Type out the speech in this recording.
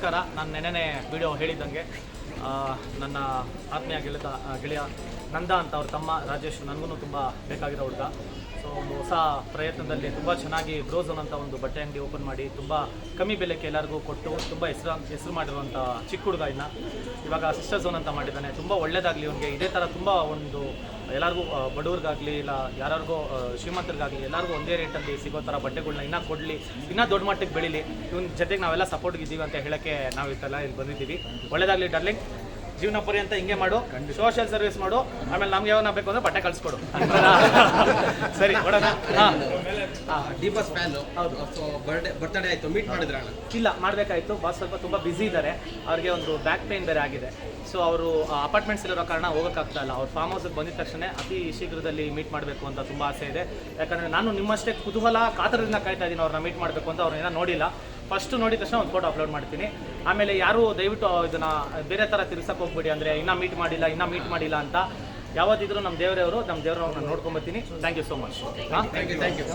ನಮಸ್ಕಾರ. ನಾನು ನೆನ್ನೆ ವಿಡಿಯೋ ಹೇಳಿದ್ದಂಗೆ ನನ್ನ ಆತ್ಮೀಯ ಗೆಳೆಯ ನಂದ ಅಂತ ಅವ್ರ ತಮ್ಮ ರಾಜೇಶ್ ನನಗೂ ತುಂಬ ಬೇಕಾಗಿರೋ ಹುಡುಗ. ಸೊ ಒಂದು ಹೊಸ ಪ್ರಯತ್ನದಲ್ಲಿ ತುಂಬ ಚೆನ್ನಾಗಿ ಬ್ರೋಝೋನ್ ಅಂತ ಒಂದು ಬಟ್ಟೆ ಅಂಗಡಿ ಓಪನ್ ಮಾಡಿ ತುಂಬ ಕಮ್ಮಿ ಬೆಲೆಗೆ ಎಲ್ಲರಿಗೂ ಕೊಟ್ಟು ತುಂಬ ಹೆಸರು ಮಾಡಿರುವಂಥ ಚಿಕ್ಕ ಹುಡುಗ. ಇವಾಗ ಸಿಸ್ಟರ್ ಝೋನ್ ಅಂತ ಮಾಡಿದ್ದಾನೆ. ತುಂಬ ಒಳ್ಳೆಯದಾಗಲಿ ಅವನಿಗೆ. ಇದೇ ಥರ ತುಂಬ ಒಂದು ಎಲ್ಲರಿಗೂ ಬಡವ್ರಿಗಾಗಲಿ ಇಲ್ಲ ಯಾರಿಗೂ ಶ್ರೀಮಂತರಿಗಾಗಲಿ ಎಲ್ಲರಿಗೂ ಒಂದೇ ರೇಟಲ್ಲಿ ಸಿಗೋ ಥರ ಬಟ್ಟೆಗಳನ್ನ ಇನ್ನೂ ಕೊಡಲಿ, ಇನ್ನೂ ದೊಡ್ಡ ಮಟ್ಟಿಗೆ ಬೆಳೀಲಿ. ಇವನ ಜೊತೆಗೆ ನಾವೆಲ್ಲ ಸಪೋರ್ಟ್ಗಿದ್ದೀವಿ ಅಂತ ಹೇಳೋಕ್ಕೆ ನಾವು ಇವತ್ತೆಲ್ಲ ಇಲ್ಲಿ ಬಂದಿದ್ದೀವಿ. ಒಳ್ಳೆಯದಾಗಲಿ ಡಾರ್ಲಿಂಗ್, ಜೀವನ ಪರ್ಯಂತ ಹಿಂಗೆ ಮಾಡು, ಸೋಷಿಯಲ್ ಸರ್ವಿಸ್ ಮಾಡು, ಆಮೇಲೆ ನಮ್ಗೆ ಯಾವಾಗ ಬೇಕು ಅಂದರೆ ಬಟ್ಟೆ ಕಳಿಸ್ಕೊಡು. ಸರಿ ಕೊಡೋಣ. ದೀಪಸ್ ಫ್ಯಾನ್. ಹೌದು. ಸೊ ಬರ್ತ್ಡೇ ಆಯಿತು, ಮೀಟ್ ಮಾಡಿದ್ರ? ಇಲ್ಲ, ಮಾಡಬೇಕಾಯಿತು. ಬಾಸ್ ಸ್ವಲ್ಪ ತುಂಬ ಬ್ಯುಸಿ ಇದ್ದಾರೆ. ಅವ್ರಿಗೆ ಒಂದು ಬ್ಯಾಕ್ ಪೇನ್ ಬೇರೆ ಆಗಿದೆ. ಸೊ ಅವರು ಅಪಾರ್ಟ್ಮೆಂಟ್ಸ್ ಇರೋ ಕಾರಣ ಹೋಗೋಕ್ಕಾಗ್ತಾ ಇಲ್ಲ. ಅವ್ರು ಫಾರ್ಮ್ ಹೌಸಿಗೆ ಬಂದಿದ ತಕ್ಷಣ ಅತಿ ಶೀಘ್ರದಲ್ಲಿ ಮೀಟ್ ಮಾಡಬೇಕು ಅಂತ ತುಂಬ ಆಸೆ ಇದೆ. ಯಾಕಂದರೆ ನಾನು ನಿಮ್ಮಷ್ಟೇ ಕುತೂಹಲ ಕಾತರದಿಂದ ಕಾಯ್ತಾ ಇದ್ದೀನಿ ಅವ್ರನ್ನ ಮೀಟ್ ಮಾಡಬೇಕು ಅಂತ. ಅವ್ರನ್ನ ನೋಡಿಲ್ಲ. ಫಸ್ಟ್ ನೋಡಿದ ತಕ್ಷಣ ಒಂದು ಫೋಟೋ ಅಪ್ಲೋಡ್ ಮಾಡ್ತೀನಿ. ಆಮೇಲೆ ಯಾರು ದಯವಿಟ್ಟು ಇದನ್ನು ಬೇರೆ ಥರ ತಿರ್ಸಕ್ಕೆ ಹೋಗ್ಬಿಡಿ, ಅಂದರೆ ಇನ್ನೂ ಮೀಟ್ ಮಾಡಿಲ್ಲ ಅಂತ. ಯಾವತ್ತಿದ್ರೂ ನಮ್ಮ ದೇವರವರು ನಾನು ನೋಡ್ಕೊಂಬರ್ತೀನಿ. Thank you so much. ಹಾಂ, ಥ್ಯಾಂಕ್ ಯು.